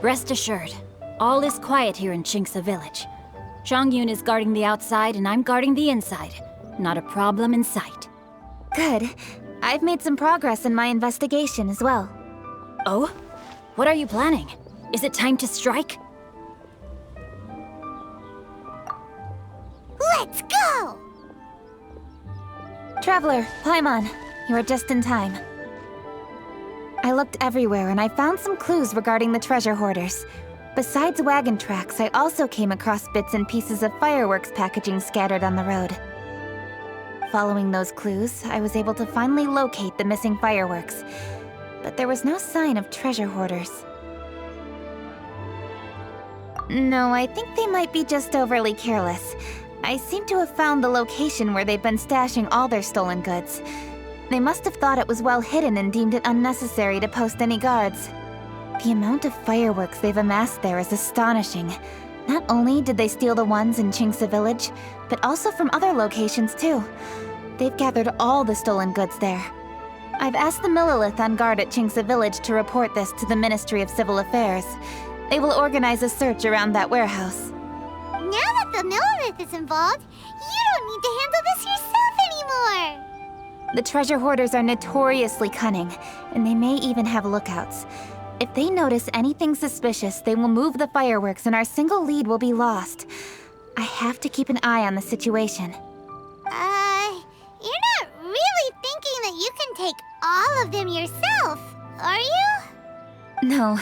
Rest assured, all is quiet here in Qingce Village. Zhangyun is guarding the outside and I'm guarding the inside. Not a problem in sight. Good. I've made some progress in my investigation as well. Oh? What are you planning? Is it time to strike? Let's go! Traveler, Paimon, you are just in time. I looked everywhere and I found some clues regarding the treasure hoarders. Besides wagon tracks, I also came across bits and pieces of fireworks packaging scattered on the road. Following those clues, I was able to finally locate the missing fireworks, but there was no sign of treasure hoarders. No, I think they might be just overly careless. I seem to have found the location where they've been stashing all their stolen goods. They must have thought it was well hidden and deemed it unnecessary to post any guards. The amount of fireworks they've amassed there is astonishing. Not only did they steal the ones in Qingce Village, but also from other locations too. They've gathered all the stolen goods there. I've asked the Millilith on guard at Qingce Village to report this to the Ministry of Civil Affairs. They will organize a search around that warehouse. Now that the Millilith is involved, you don't need to handle this yourself anymore! The treasure hoarders are notoriously cunning, and they may even have lookouts. If they notice anything suspicious, they will move the fireworks and our single lead will be lost. I have to keep an eye on the situation. You're not really thinking that you can take all of them yourself, are you? No,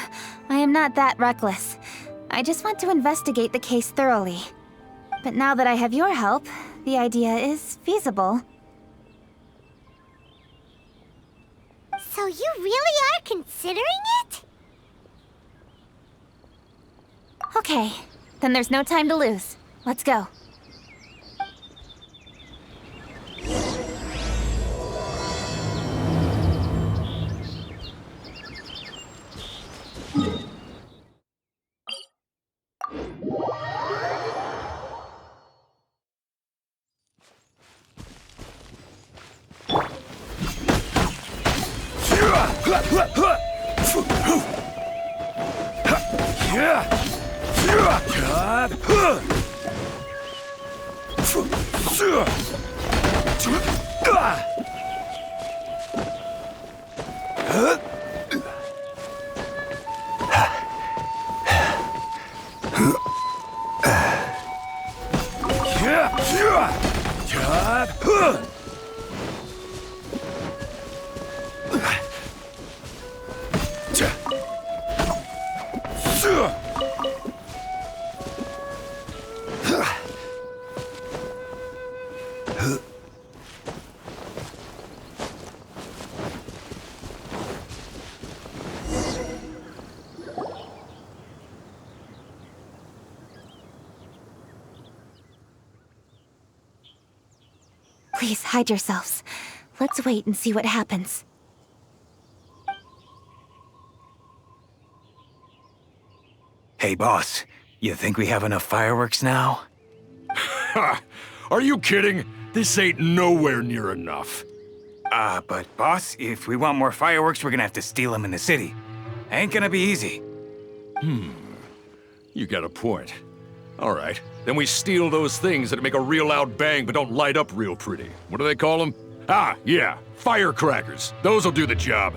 I am not that reckless. I just want to investigate the case thoroughly. But now that I have your help, the idea is feasible. So you really are considering it? Okay, then there's no time to lose. Let's go. Please hide yourselves. Let's wait and see what happens. Hey, boss. You think we have enough fireworks now? Ha! Are you kidding? This ain't nowhere near enough. But boss, if we want more fireworks, we're gonna have to steal them in the city. Ain't gonna be easy. You got a point. All right, then we steal those things that make a real loud bang but don't light up real pretty. What do they call them? Ah, yeah, firecrackers. Those'll do the job.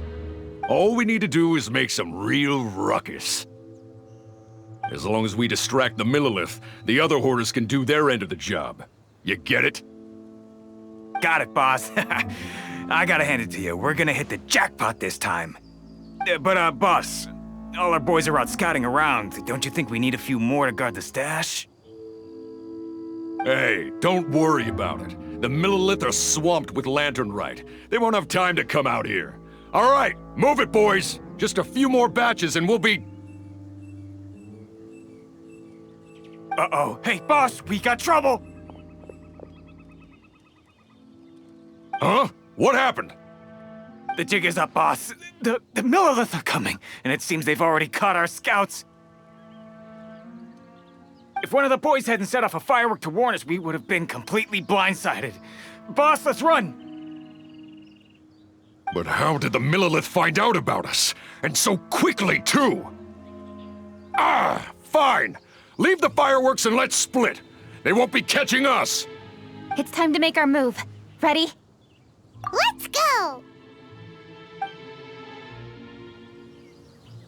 All we need to do is make some real ruckus. As long as we distract the Millilith, the other hoarders can do their end of the job. You get it? Got it, boss. I gotta hand it to you. We're gonna hit the jackpot this time. But, boss, all our boys are out scouting around. Don't you think we need a few more to guard the stash? Hey, don't worry about it. The Millilith are swamped with lanternite. They won't have time to come out here. All right, move it, boys. Just a few more batches and we'll be... Uh-oh. Hey, boss, we got trouble! Huh? What happened? The jig is up, boss. The Millilith are coming, and it seems they've already caught our scouts. If one of the boys hadn't set off a firework to warn us, we would have been completely blindsided. Boss, let's run! But how did the Millilith find out about us? And so quickly, too? fine. Leave the fireworks and let's split. They won't be catching us. It's time to make our move. Ready? Let's go!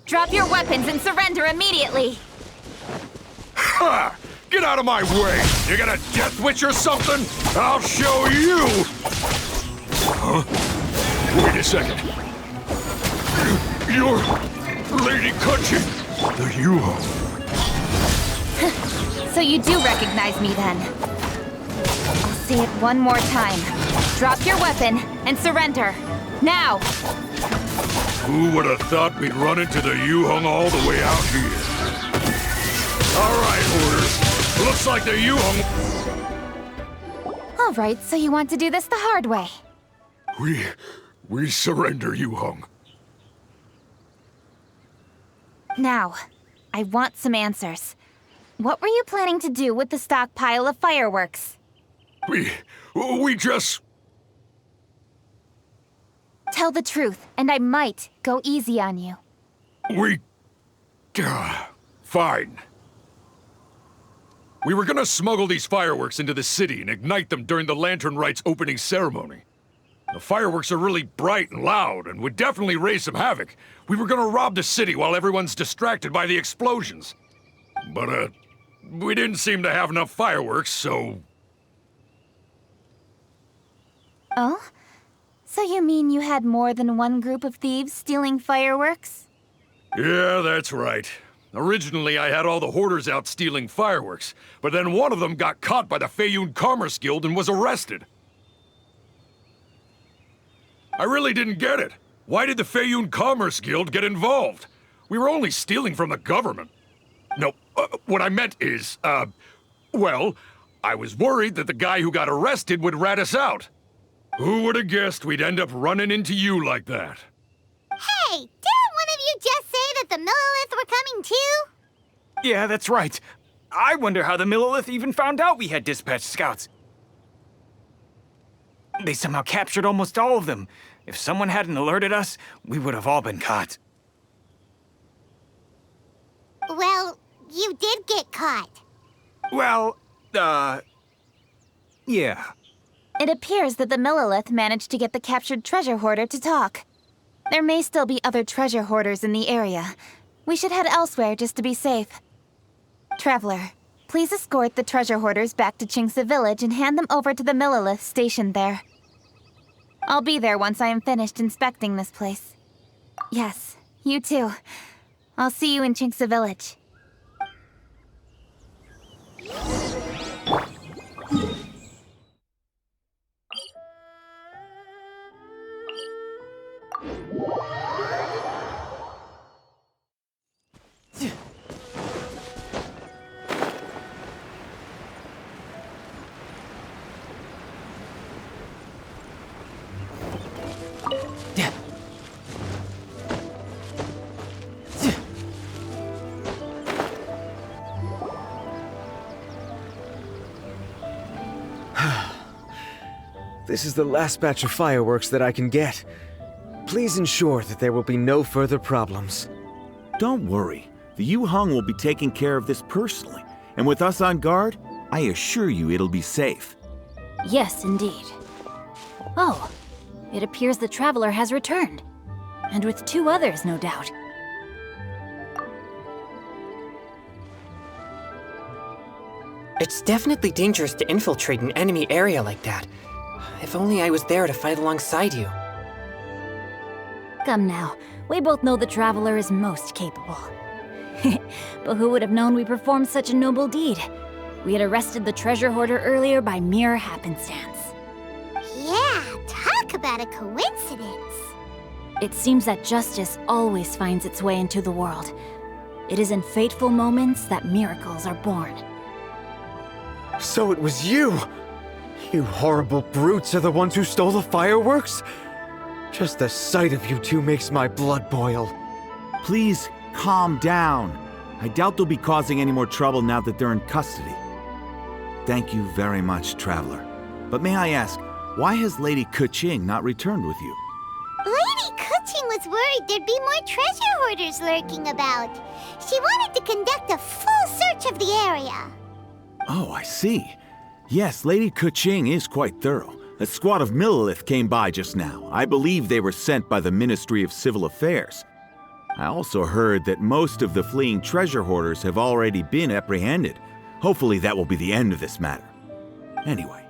Drop your weapons and surrender immediately. Ha! Get out of my way! You got a death witch or something? I'll show you! Huh? Wait a second. You're Lady Cutchin, the Yuho. So you do recognize me then. I'll say it one more time. Drop your weapon and surrender. Now! Who would have thought we'd run into the Yuhong all the way out here? All right, Hoarders. Looks like the Yuhong... All right, so you want to do this the hard way. We surrender, Yuhong. Now, I want some answers. What were you planning to do with the stockpile of fireworks? We just... Tell the truth, and I might go easy on you. Fine. We were gonna smuggle these fireworks into the city and ignite them during the Lantern Rite's opening ceremony. The fireworks are really bright and loud and would definitely raise some havoc. We were gonna rob the city while everyone's distracted by the explosions. But, we didn't seem to have enough fireworks, so... Oh? So you mean you had more than one group of thieves stealing fireworks? Yeah, that's right. Originally, I had all the hoarders out stealing fireworks, but then one of them got caught by the Feiyun Commerce Guild and was arrested. I really didn't get it. Why did the Feiyun Commerce Guild get involved? We were only stealing from the government. No, what I meant is, well, I was worried that the guy who got arrested would rat us out. Who would have guessed we'd end up running into you like that? Hey, didn't one of you just say that the Millilith were coming too? Yeah, that's right. I wonder how the Millilith even found out we had dispatched scouts. They somehow captured almost all of them. If someone hadn't alerted us, we would have all been caught. Well, you did get caught. Well, yeah. It appears that the Millilith managed to get the captured treasure hoarder to talk. There may still be other treasure hoarders in the area. We should head elsewhere just to be safe. Traveler, please escort the treasure hoarders back to Chingsa Village and hand them over to the Millilith stationed there. I'll be there once I am finished inspecting this place. Yes, you too. I'll see you in Chingsa Village. This is the last batch of fireworks that I can get. Please ensure that there will be no further problems. Don't worry. The Yuhong will be taking care of this personally. And with us on guard, I assure you it'll be safe. Yes, indeed. Oh, it appears the traveler has returned. And with 2 others, no doubt. It's definitely dangerous to infiltrate an enemy area like that. If only I was there to fight alongside you. Come now, we both know the traveler is most capable. But who would have known we performed such a noble deed? We had arrested the treasure hoarder earlier by mere happenstance. Yeah, talk about a coincidence. It seems that justice always finds its way into the world. It is in fateful moments that miracles are born. So it was you! You horrible brutes are the ones who stole the fireworks? Just the sight of you two makes my blood boil. Please, calm down. I doubt they'll be causing any more trouble now that they're in custody. Thank you very much, Traveler. But may I ask, why has Lady Keqing not returned with you? Lady Keqing was worried there'd be more treasure hoarders lurking about. She wanted to conduct a full area. Oh, I see. Yes, Lady Kuching is quite thorough. A squad of Millilith came by just now. I believe they were sent by the Ministry of Civil Affairs. I also heard that most of the fleeing treasure hoarders have already been apprehended. Hopefully that will be the end of this matter. Anyway,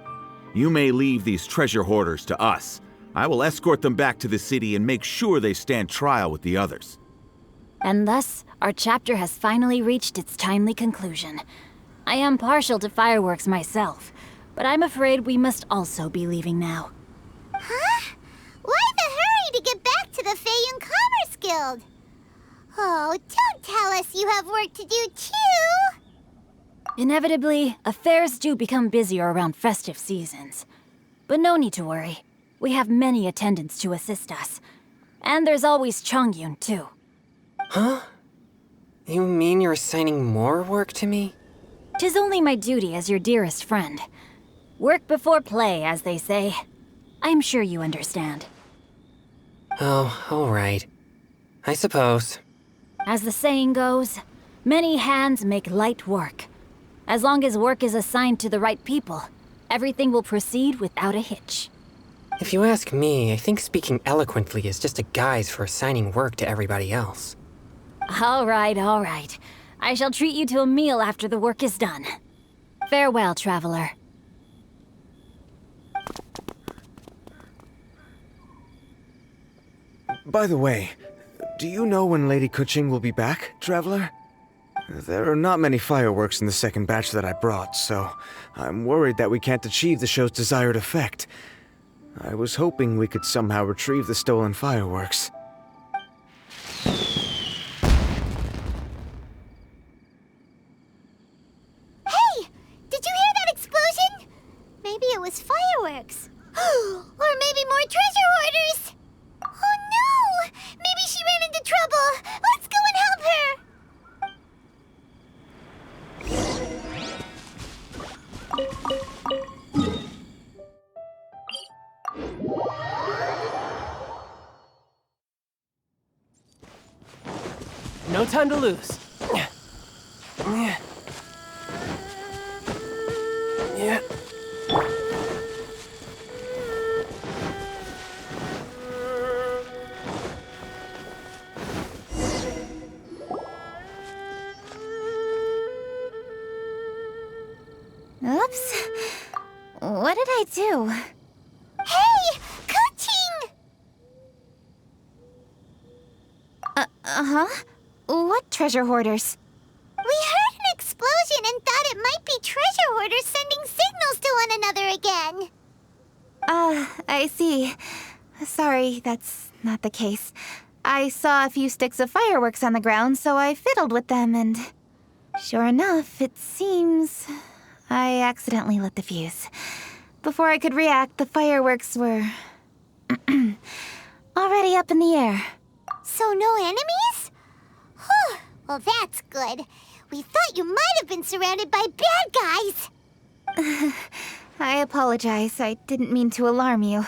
you may leave these treasure hoarders to us. I will escort them back to the city and make sure they stand trial with the others. And thus, our chapter has finally reached its timely conclusion. I am partial to fireworks myself, but I'm afraid we must also be leaving now. Huh? Why the hurry to get back to the Feiyun Commerce Guild? Oh, don't tell us you have work to do too! Inevitably, affairs do become busier around festive seasons. But no need to worry. We have many attendants to assist us. And there's always Chongyun, too. Huh? You mean you're assigning more work to me? 'Tis only my duty as your dearest friend. Work before play, as they say. I'm sure you understand. Oh, all right. I suppose. As the saying goes, many hands make light work. As long as work is assigned to the right people, everything will proceed without a hitch. If you ask me, I think speaking eloquently is just a guise for assigning work to everybody else. All right, all right. I shall treat you to a meal after the work is done. Farewell, traveler. By the way, do you know when Lady Kuching will be back, Traveler? There are not many fireworks in the second batch that I brought, so I'm worried that we can't achieve the show's desired effect. I was hoping we could somehow retrieve the stolen fireworks. Hey! Did you hear that explosion? Maybe it was fireworks. Or maybe more treasure hoarders! Oh no! Maybe she ran into trouble! Let's go and help her! No time to lose. Yeah. Oops. What did I do? Hey! Coaching! Uh-huh. What treasure hoarders? We heard an explosion and thought it might be treasure hoarders sending signals to one another again. I see. Sorry, that's not the case. I saw a few sticks of fireworks on the ground, so I fiddled with them, and sure enough, it seems I accidentally lit the fuse. Before I could react, the fireworks were already up in the air. So no enemies? Whew. Well, that's good. We thought you might have been surrounded by bad guys. I apologize. I didn't mean to alarm you.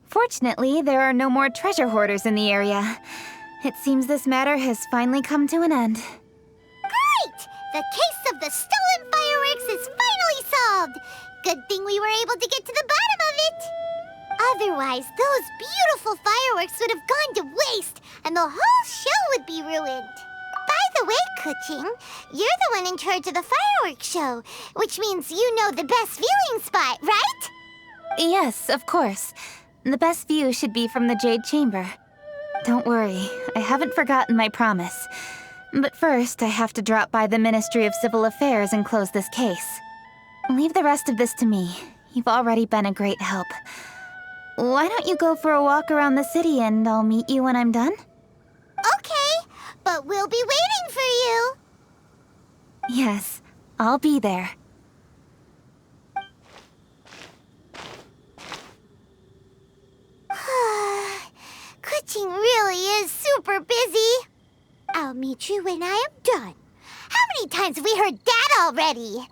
Fortunately, there are no more treasure hoarders in the area. It seems this matter has finally come to an end. Great! The case of the stolen fireworks is finally solved. Good thing we were able to get to the bottom of it. Otherwise, those beautiful fireworks would have gone to waste, and the whole show would be ruined. By the way, Kuching, you're the one in charge of the fireworks show, which means you know the best viewing spot, right? Yes, of course. The best view should be from the Jade Chamber. Don't worry, I haven't forgotten my promise. But first, I have to drop by the Ministry of Civil Affairs and close this case. Leave the rest of this to me. You've already been a great help. Why don't you go for a walk around the city and I'll meet you when I'm done? Okay, but we'll be waiting for you. Yes, I'll be there. Kuching really is super busy. I'll meet you when I am done. How many times have we heard that already?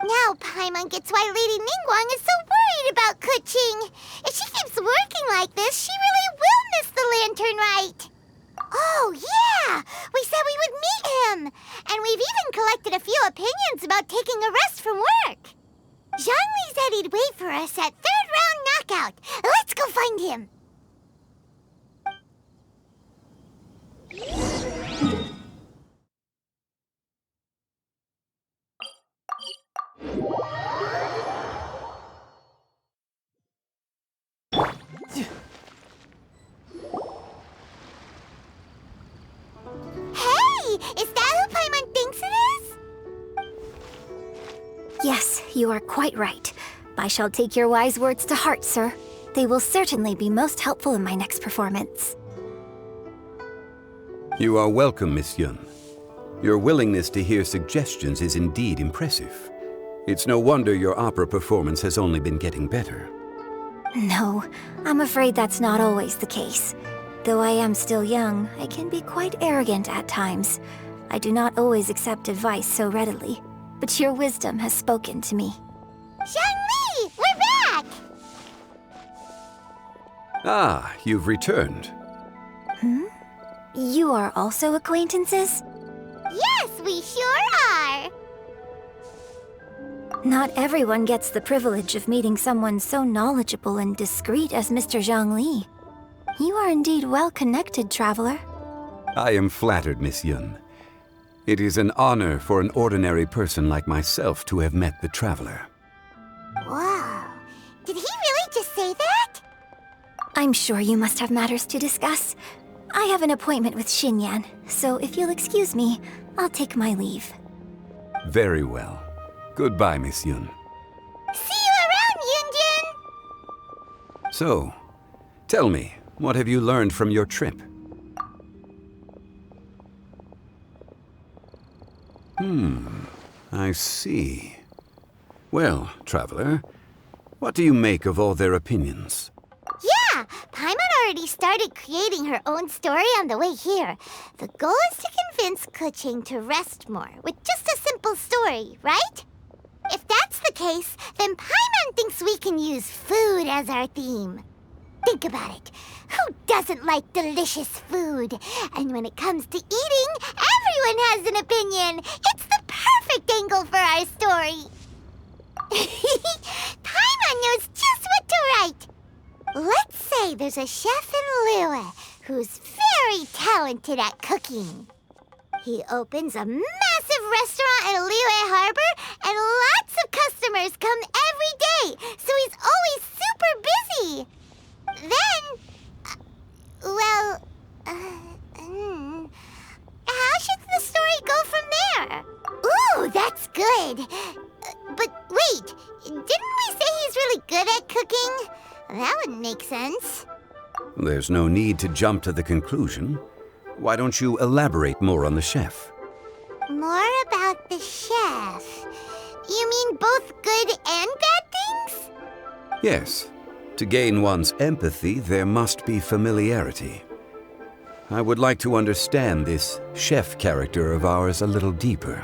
Now Paimon gets why Lady Ningguang is so worried about Kuching. If she keeps working like this, she really will miss the lantern rite. Oh, yeah! We said we would meet him! And we've even collected a few opinions about taking a rest from work. Zhongli said he'd wait for us at third round knockout. Let's go find him. Hey! Is that who Paimon thinks it is? Yes, you are quite right. I shall take your wise words to heart, sir. They will certainly be most helpful in my next performance. You are welcome, Miss Yun. Your willingness to hear suggestions is indeed impressive. It's no wonder your opera performance has only been getting better. No, I'm afraid that's not always the case. Though I am still young, I can be quite arrogant at times. I do not always accept advice so readily, but your wisdom has spoken to me. Zhongli! We're back! Ah, you've returned. You are also acquaintances? Yes, we sure are! Not everyone gets the privilege of meeting someone so knowledgeable and discreet as Mr. Zhongli. You are indeed well connected, traveler. I am flattered, Miss Yun. It is an honor for an ordinary person like myself to have met the traveler. Wow. Did he really just say that? I'm sure you must have matters to discuss. I have an appointment with Xinyan, so if you'll excuse me, I'll take my leave. Very well. Goodbye, Miss Yun. See you around, Yunjin! So, tell me, what have you learned from your trip? I see. Well, traveler, what do you make of all their opinions? Yeah, Paimon already started creating her own story on the way here. The goal is to convince Kuching to rest more with just a simple story, right? If that's the case, then Paimon thinks we can use food as our theme. Think about it. Who doesn't like delicious food? And when it comes to eating, everyone has an opinion. It's the perfect angle for our story. Paimon knows just what to write. Let's say there's a chef in Liyue who's very talented at cooking. He opens a massive restaurant in Liyue Harbor, and lots of customers come every day, so he's always super busy. Then, how should the story go from there? Ooh, that's good. But wait, didn't we say he's really good at cooking? That wouldn't make sense. There's no need to jump to the conclusion. Why don't you elaborate more on the chef? More about the chef. You mean both good and bad things? Yes. To gain one's empathy, there must be familiarity. I would like to understand this chef character of ours a little deeper.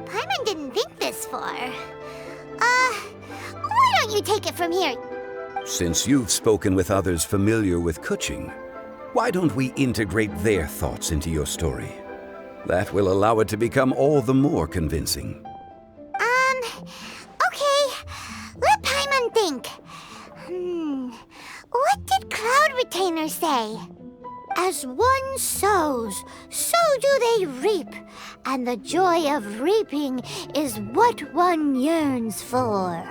Paimon didn't think this far. Why don't you take it from here? Since you've spoken with others familiar with Kuching, why don't we integrate their thoughts into your story? That will allow it to become all the more convincing. Okay. Let Paimon think. What did Cloud Retainer say? As one sows, so do they reap. And the joy of reaping is what one yearns for.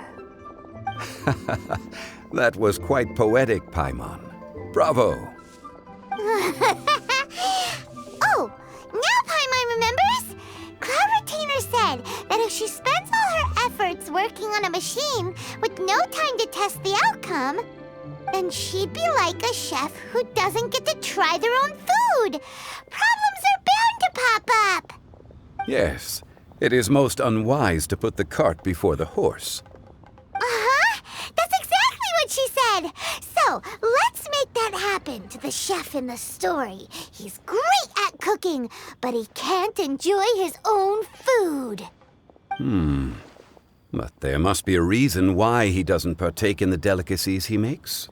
That was quite poetic, Paimon. Bravo! Oh, now Paimon remembers? Cloud Retainer said that if she spends all her efforts working on a machine with no time to test the outcome, then she'd be like a chef who doesn't get to try their own food. Problems are bound to pop up. Yes, it is most unwise to put the cart before the horse. Uh-huh. That's exactly what she said. So, let's make that happen to the chef in the story. He's great at cooking, but he can't enjoy his own food. But there must be a reason why he doesn't partake in the delicacies he makes.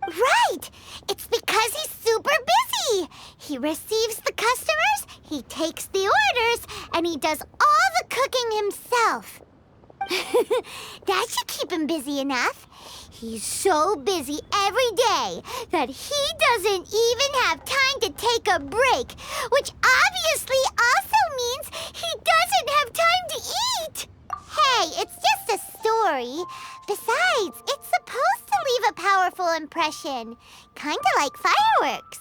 Right! It's because he's super busy. He receives the customers, he takes the orders, and he does all the cooking himself. That should keep him busy enough. He's so busy every day that he doesn't even have time to take a break, which obviously also means he doesn't have time to eat. Hey, it's just a story. Besides, it's supposed to leave a powerful impression, kinda like fireworks.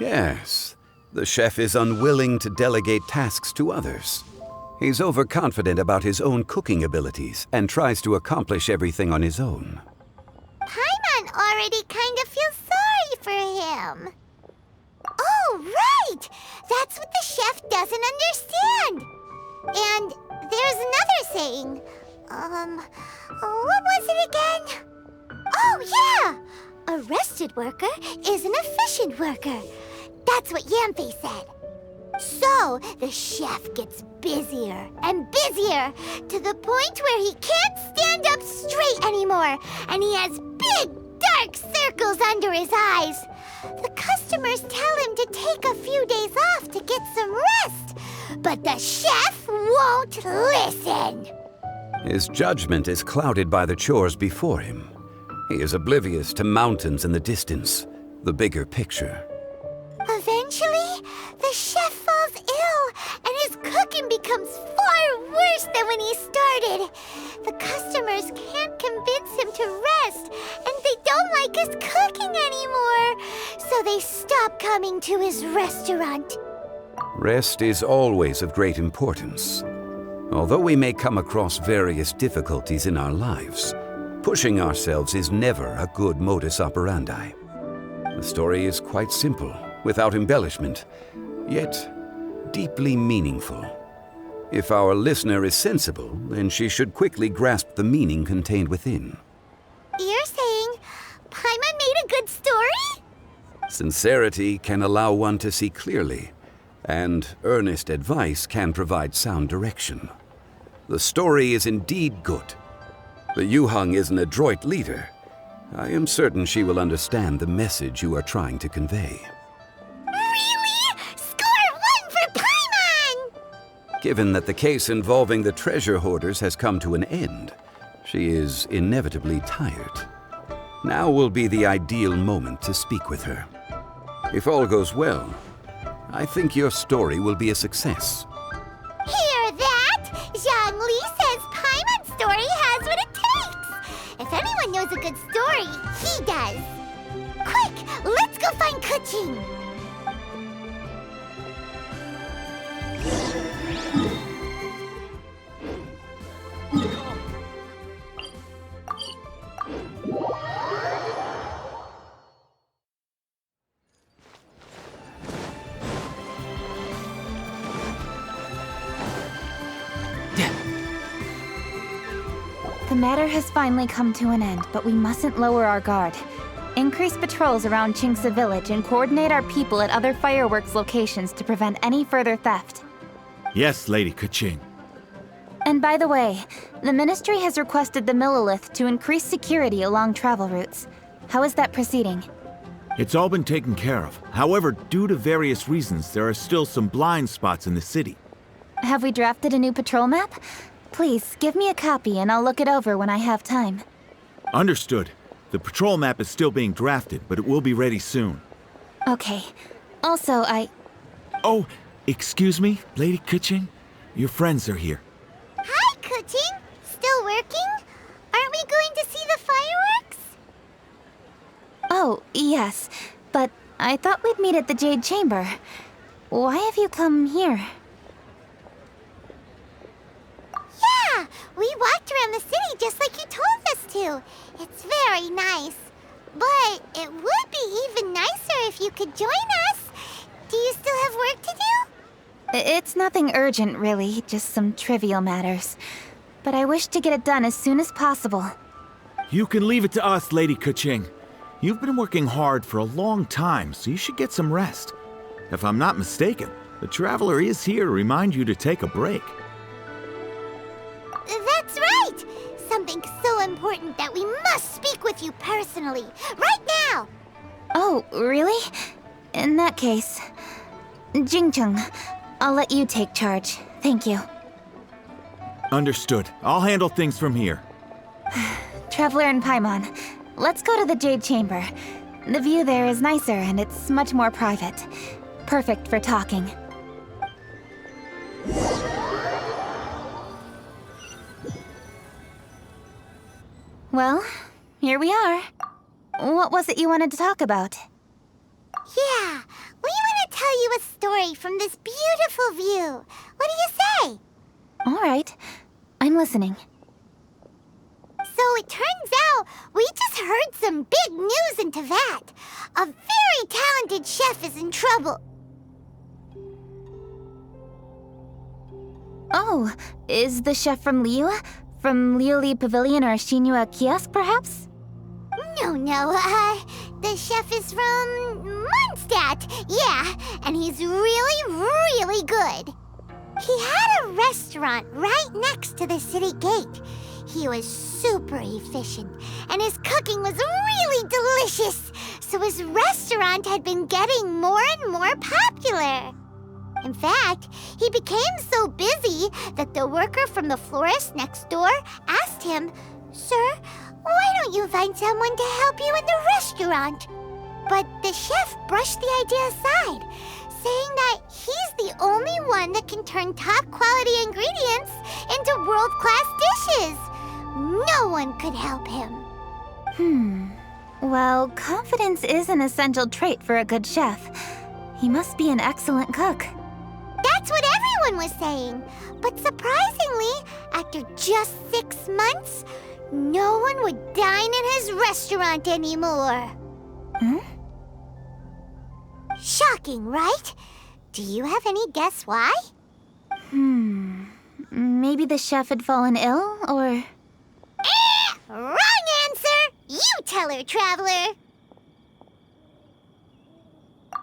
Yes, the chef is unwilling to delegate tasks to others. He's overconfident about his own cooking abilities and tries to accomplish everything on his own. Paimon already kind of feels sorry for him. Oh, right! That's what the chef doesn't understand. And there's another saying. What was it again? Oh, yeah! A rested worker is an efficient worker. That's what Yamfe said. So, the chef gets busier and busier to the point where he can't stand up straight anymore, and he has big, dark circles under his eyes. The customers tell him to take a few days off to get some rest, but the chef won't listen. His judgment is clouded by the chores before him. He is oblivious to mountains in the distance, the bigger picture. Eventually, the chef falls ill, and his cooking becomes far worse than when he started. The customers can't convince him to rest, and they don't like his cooking anymore, so they stop coming to his restaurant. Rest is always of great importance. Although we may come across various difficulties in our lives, pushing ourselves is never a good modus operandi. The story is quite simple, without embellishment, yet deeply meaningful. If our listener is sensible, then she should quickly grasp the meaning contained within. You're saying Paimon made a good story? Sincerity can allow one to see clearly, and earnest advice can provide sound direction. The story is indeed good. The Yuhang is an adroit leader. I am certain she will understand the message you are trying to convey. Really? Score 1 for Paimon! Given that the case involving the treasure hoarders has come to an end, she is inevitably tired. Now will be the ideal moment to speak with her. If all goes well, I think your story will be a success. Hear that? Zhang Li says Paimon's story has what it takes. If anyone knows a good story, he does. Quick, let's go find Kuching. The matter has finally come to an end, but we mustn't lower our guard. Increase patrols around Qingce Village and coordinate our people at other fireworks locations to prevent any further theft. Yes, Lady Kuching. And by the way, the Ministry has requested the Millilith to increase security along travel routes. How is that proceeding? It's all been taken care of. However, due to various reasons, there are still some blind spots in the city. Have we drafted a new patrol map? Please, give me a copy and I'll look it over when I have time. Understood. The patrol map is still being drafted, but it will be ready soon. Okay. Also, Oh, excuse me, Lady Kuching? Your friends are here. Hi, Kuching. Still working? Aren't we going to see the fireworks? Oh, yes. But I thought we'd meet at the Jade Chamber. Why have you come here? Yeah, we walked around the city just like you told us to. It's very nice. But it would be even nicer if you could join us. Do you still have work to do? It's nothing urgent, really, just some trivial matters. But I wish to get it done as soon as possible. You can leave it to us, Lady Kuching. You've been working hard for a long time, so you should get some rest. If I'm not mistaken, the Traveler is here to remind you to take a break. That's right! Something so important that we must speak with you personally, right now! Oh, really? In that case, Jingcheng, I'll let you take charge. Thank you. Understood. I'll handle things from here. Traveler and Paimon, let's go to the Jade Chamber. The view there is nicer and it's much more private. Perfect for talking. Well, here we are. What was it you wanted to talk about? Yeah, we want to tell you a story from this beautiful view. What do you say? All right, I'm listening. So it turns out we just heard some big news in Teyvat. A very talented chef is in trouble. Oh, is the chef from Liyue? From Liuli Pavilion or Shinua Kiosk, perhaps? No, the chef is from Mondstadt. Yeah, and he's really good. He had a restaurant right next to the city gate. He was super efficient, and his cooking was really delicious, so his restaurant had been getting more and more popular. In fact, he became so busy that the worker from the florist next door asked him, "Sir, why don't you find someone to help you in the restaurant?" But the chef brushed the idea aside, saying that he's the only one that can turn top-quality ingredients into world-class dishes. No one could help him. Well, confidence is an essential trait for a good chef. He must be an excellent cook. That's what everyone was saying. But surprisingly, after just 6 months, no one would dine in his restaurant anymore. Shocking, right? Do you have any guess why? Maybe the chef had fallen ill, or... Wrong answer! You tell her, Traveler!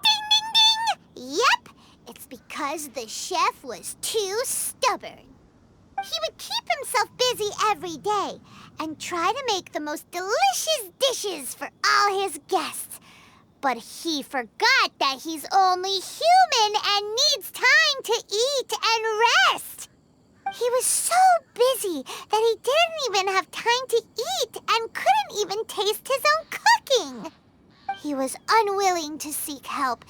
Ding, ding, ding! Yep, it's because the chef was too stubborn. He would keep himself busy every day and try to make the most delicious dishes for all his guests. But he forgot that he's only human and needs time to eat and rest. He was so busy that he didn't even have time to eat and couldn't even taste his own cooking. He was unwilling to seek help,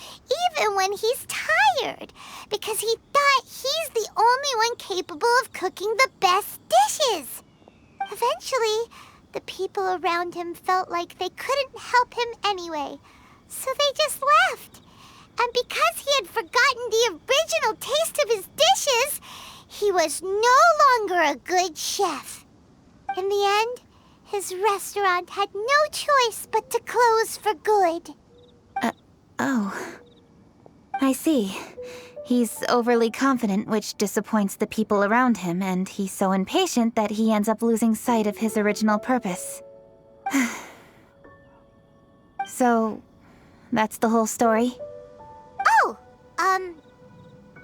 even when he's tired, because he thought he's the only one capable of cooking the best dishes. Eventually, the people around him felt like they couldn't help him anyway, so they just left. And because he had forgotten the original taste of his dishes, he was no longer a good chef. In the end, his restaurant had no choice but to close for good. Oh. I see. He's overly confident, which disappoints the people around him, and he's so impatient that he ends up losing sight of his original purpose. So, that's the whole story? Oh,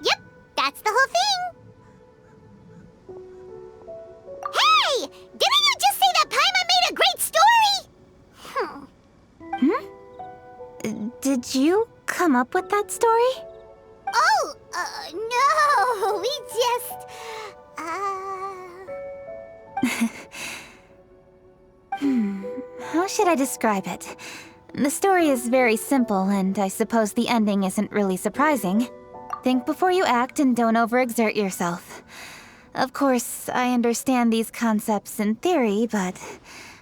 yep, that's the whole thing. Hey! Didn't you just say that Paimon made a great story? Did you come up with that story? Oh, no, we just, How should I describe it? The story is very simple, and I suppose the ending isn't really surprising. Think before you act and don't overexert yourself. Of course, I understand these concepts in theory, but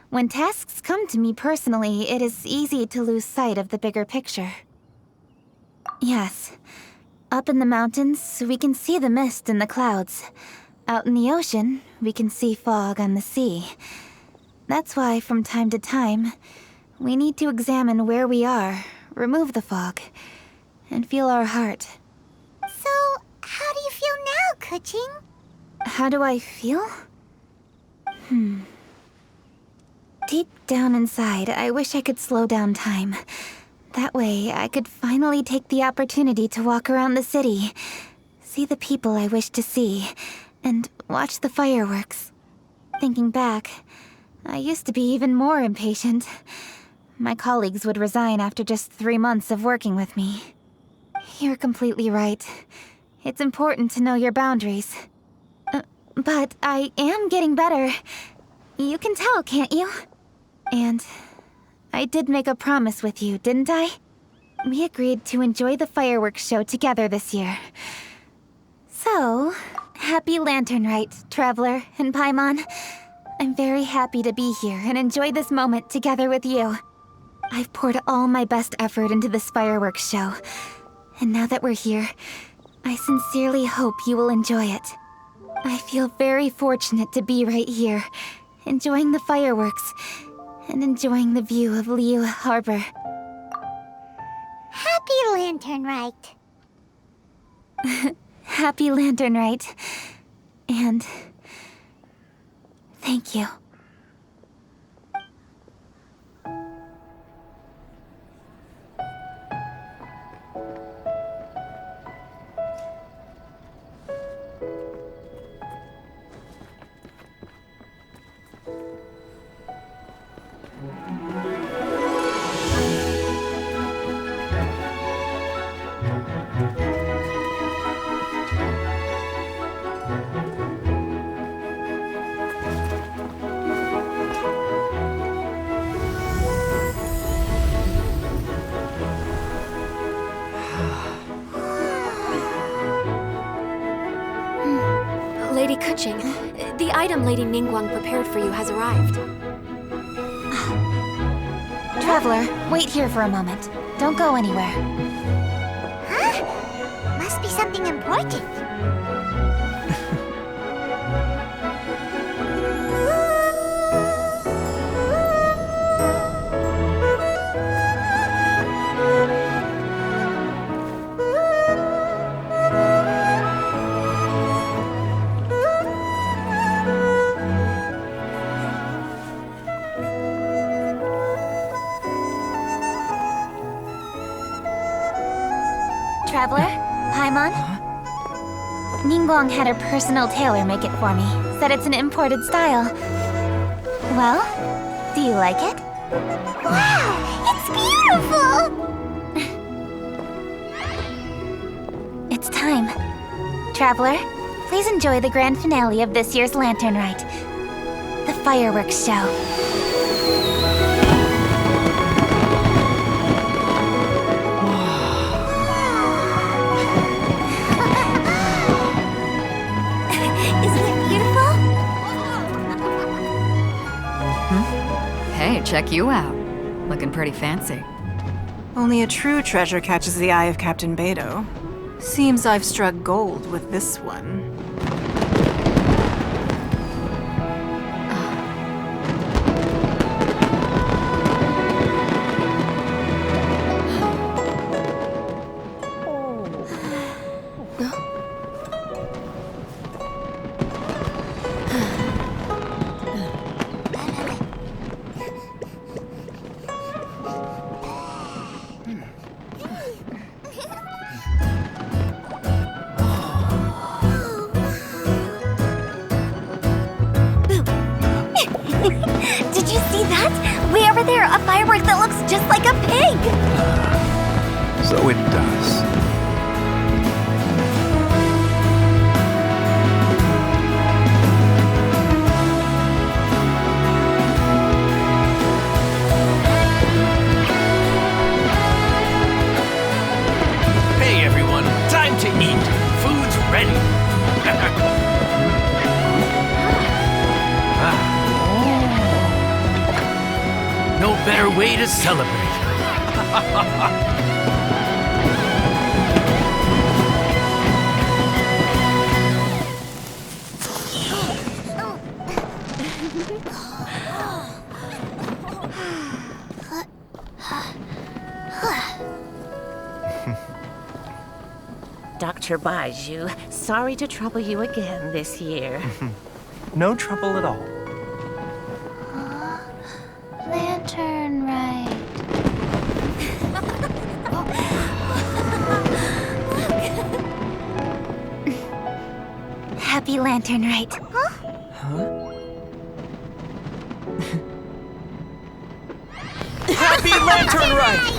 when tasks come to me personally, it is easy to lose sight of the bigger picture. Yes. Up in the mountains, we can see the mist in the clouds. Out in the ocean, we can see fog on the sea. That's why, from time to time, we need to examine where we are, remove the fog, and feel our heart. So, how do you feel now, Kuching? How do I feel? Deep down inside, I wish I could slow down time. That way, I could finally take the opportunity to walk around the city, see the people I wish to see, and watch the fireworks. Thinking back, I used to be even more impatient. my colleagues would resign after just 3 months of working with me. You're completely right. It's important to know your boundaries. But I am getting better. You can tell, can't you? And I did make a promise with you, didn't I? We agreed to enjoy the fireworks show together this year. So, happy Lantern Rite, Traveler and Paimon. I'm very happy to be here and enjoy this moment together with you. I've poured all my best effort into this fireworks show. And now that we're here, I sincerely hope you will enjoy it. I feel very fortunate to be right here, enjoying the fireworks, and enjoying the view of Liyue Harbor. Happy Lantern Rite. Happy Lantern Rite. And thank you. Lady Kuching, the item Lady Ningguang prepared for you has arrived. Traveler, wait here for a moment. Don't go anywhere. Huh? Must be something important. Traveler? Paimon? Ningguang had her personal tailor make it for me. Said it's an imported style. Well, do you like it? Wow! It's beautiful! It's time. Traveler, please enjoy the grand finale of this year's Lantern Rite. The fireworks show. Hey, check you out. Looking pretty fancy. Only a true treasure catches the eye of Captain Beidou. Seems I've struck gold with this one. Did you see that? Way over there, a firework that looks just like a pig! So it does. Hey everyone, time to eat. Food's ready. No better way to celebrate. Dr. Baiju, sorry to trouble you again this year. No trouble at all. Lantern Rite. Happy Lantern Rite. Happy Happy Lantern Ride!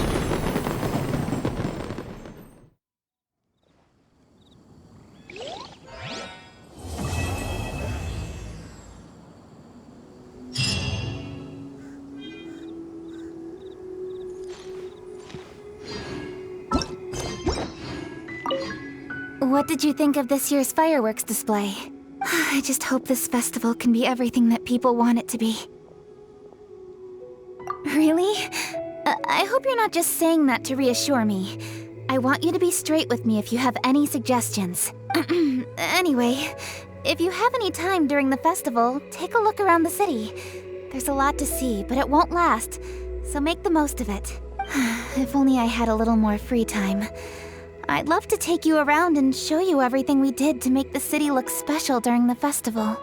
What did you think of this year's fireworks display? I just hope this festival can be everything that people want it to be. Really? I hope you're not just saying that to reassure me. I want you to be straight with me if you have any suggestions. Anyway, if you have any time during the festival, take a look around the city. There's a lot to see, but it won't last, so make the most of it. If only I had a little more free time. I'd love to take you around and show you everything we did to make the city look special during the festival.